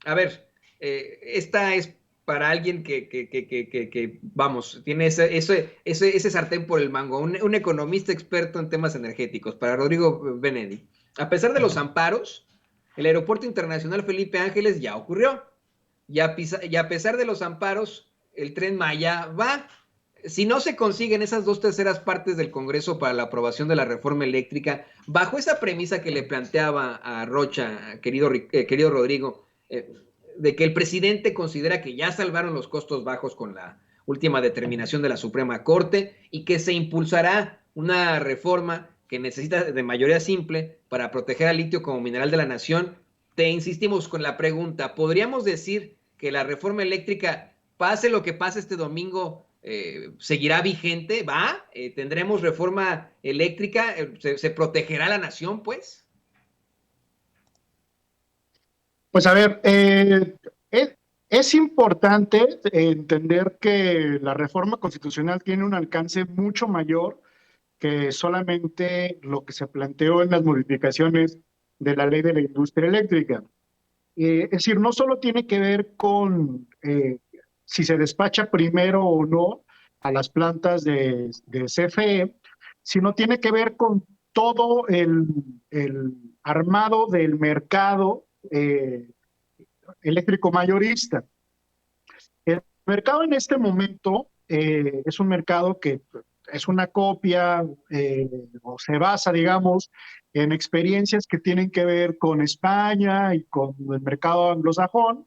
A ver, esta es para alguien vamos, tiene ese sartén por el mango, un economista experto en temas energéticos, para Rodrigo Benedi. A pesar de los amparos, el Aeropuerto Internacional Felipe Ángeles ya ocurrió. Y a pesar de los amparos, el Tren Maya va. Si no se consiguen esas 2/3 partes del Congreso para la aprobación de la reforma eléctrica, bajo esa premisa que le planteaba a Rocha, querido Rodrigo, de que el presidente considera que ya salvaron los costos bajos con la última determinación de la Suprema Corte y que se impulsará una reforma que necesita de mayoría simple para proteger al litio como mineral de la nación, te insistimos con la pregunta, ¿podríamos decir que la reforma eléctrica, pase lo que pase este domingo, seguirá vigente? ¿Va? ¿Tendremos reforma eléctrica? ¿Se protegerá la nación, pues? Pues a ver, es importante entender que la reforma constitucional tiene un alcance mucho mayor que solamente lo que se planteó en las modificaciones de la ley de la industria eléctrica. Es decir, no solo tiene que ver con si se despacha primero o no a las plantas de CFE, sino tiene que ver con todo el armado del mercado eléctrico mayorista. El mercado en este momento es un mercado que es una copia o se basa, digamos, en experiencias que tienen que ver con España y con el mercado anglosajón.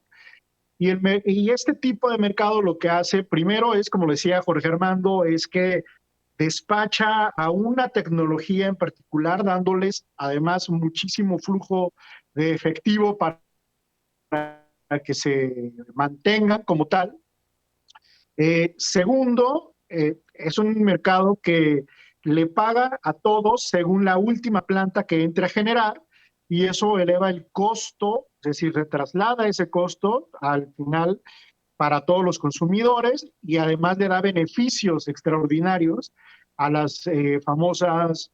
Y este tipo de mercado lo que hace primero es, como decía Jorge Armando, es que despacha a una tecnología en particular, dándoles además muchísimo flujo de efectivo para que se mantengan como tal. Segundo, es un mercado que le paga a todos según la última planta que entre a generar y eso eleva el costo, es decir, se traslada ese costo al final para todos los consumidores y además le da beneficios extraordinarios a las famosas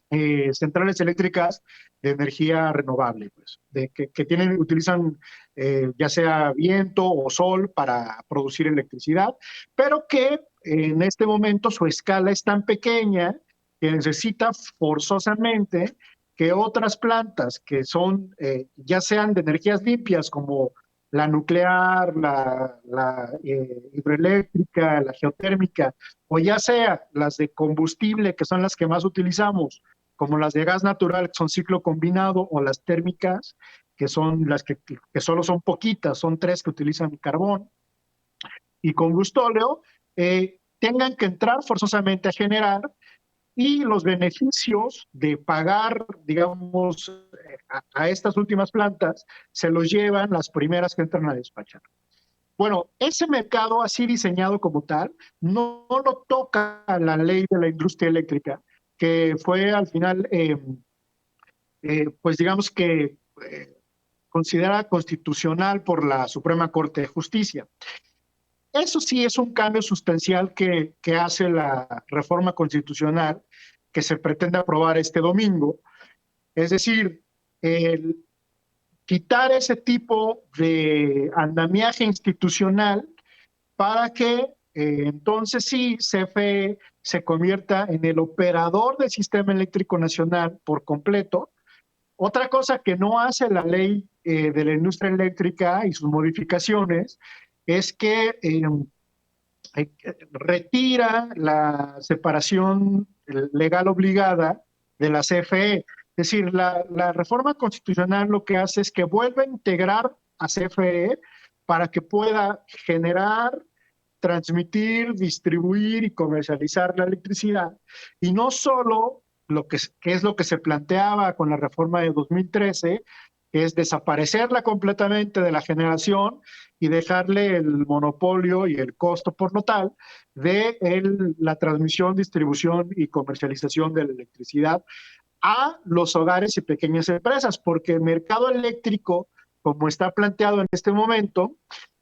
centrales eléctricas de energía renovable, pues, utilizan ya sea viento o sol para producir electricidad, pero que en este momento su escala es tan pequeña que necesita forzosamente que otras plantas que son ya sean de energías limpias como la nuclear, la hidroeléctrica, la geotérmica, o ya sea las de combustible, que son las que más utilizamos, como las de gas natural, que son ciclo combinado, o las térmicas, que son las que solo son poquitas, son 3 que utilizan carbón y combustóleo, tengan que entrar forzosamente a generar y los beneficios de pagar, digamos, a estas últimas plantas, se los llevan las primeras que entran a despachar. Bueno, ese mercado así diseñado como tal, no lo toca la ley de la industria eléctrica, que fue al final, pues digamos que considerada constitucional por la Suprema Corte de Justicia. Eso sí es un cambio sustancial que hace la reforma constitucional que se pretende aprobar este domingo. Es decir, el quitar ese tipo de andamiaje institucional para que entonces sí CFE se convierta en el operador del sistema eléctrico nacional por completo. Otra cosa que no hace la ley de la industria eléctrica y sus modificaciones es que retira la separación legal obligada de la CFE. Es decir, la reforma constitucional lo que hace es que vuelve a integrar a CFE para que pueda generar, transmitir, distribuir y comercializar la electricidad. Y no solo que es lo que se planteaba con la reforma de 2013, que es desaparecerla completamente de la generación y dejarle el monopolio y el costo por lo tal de la transmisión, distribución y comercialización de la electricidad a los hogares y pequeñas empresas, porque el mercado eléctrico, como está planteado en este momento,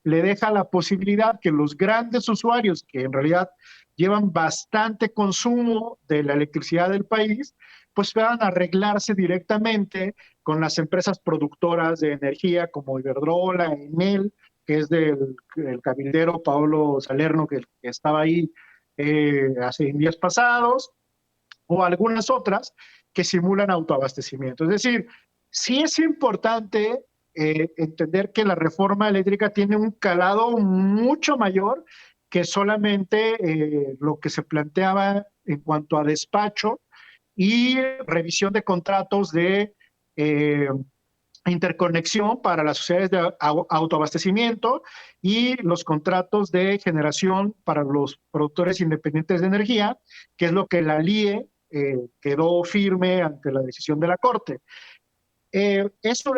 le deja la posibilidad que los grandes usuarios, que en realidad llevan bastante consumo de la electricidad del país, pues puedan arreglarse directamente con las empresas productoras de energía como Iberdrola, Enel, que es del el cabildero Paolo Salerno, que estaba ahí hace días pasados, o algunas otras que simulan autoabastecimiento. Es decir, sí es importante entender que la reforma eléctrica tiene un calado mucho mayor que solamente lo que se planteaba en cuanto a despacho y revisión de contratos de eh, interconexión para las sociedades de autoabastecimiento y los contratos de generación para los productores independientes de energía, que es lo que la LIE quedó firme ante la decisión de la Corte. Eso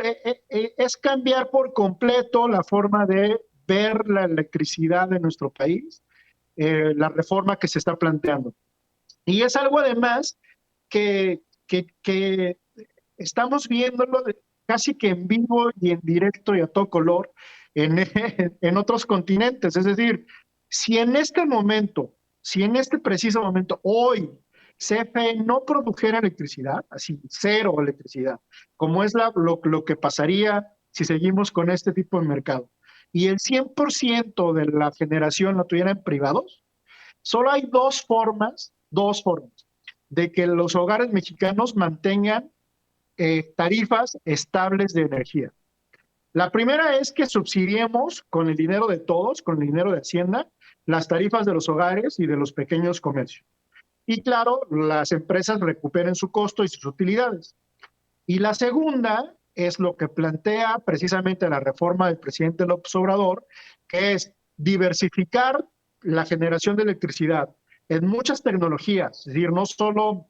es cambiar por completo la forma de ver la electricidad en nuestro país, la reforma que se está planteando. Y es algo además que estamos viéndolo casi que en vivo y en directo y a todo color en, en otros continentes. Es decir, si en este momento, si en este preciso momento, hoy, CFE no produjera electricidad, así, cero electricidad, como es lo que pasaría si seguimos con este tipo de mercado, y el 100% de la generación la tuvieran privados, solo hay dos formas de que los hogares mexicanos mantengan tarifas estables de energía. La primera es que subsidiemos con el dinero de todos, con el dinero de Hacienda, las tarifas de los hogares y de los pequeños comercios. Y claro, las empresas recuperen su costo y sus utilidades. Y la segunda es lo que plantea precisamente la reforma del presidente López Obrador, que es diversificar la generación de electricidad en muchas tecnologías, es decir, no solo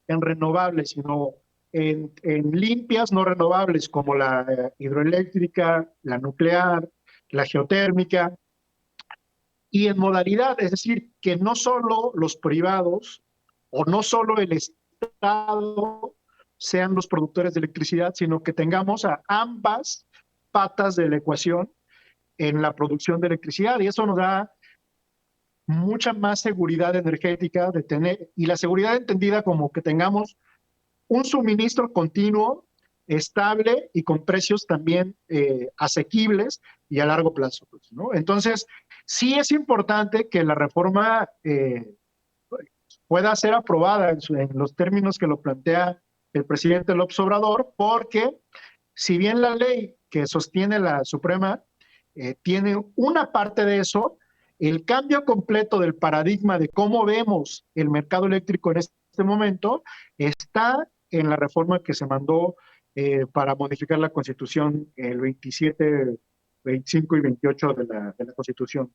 en renovables, sino en limpias no renovables como la hidroeléctrica, la nuclear, la geotérmica, y en modalidad, es decir, que no solo los privados o no solo el Estado sean los productores de electricidad, sino que tengamos a ambas patas de la ecuación en la producción de electricidad, y eso nos da mucha más seguridad energética de tener, y la seguridad entendida como que tengamos un suministro continuo, estable y con precios también asequibles y a largo plazo, pues, ¿no? Entonces, sí es importante que la reforma pueda ser aprobada en los términos que lo plantea el presidente López Obrador, porque si bien la ley que sostiene la Suprema tiene una parte de eso, el cambio completo del paradigma de cómo vemos el mercado eléctrico en este momento está en la reforma que se mandó para modificar la Constitución el 27, 25 y 28 de la Constitución.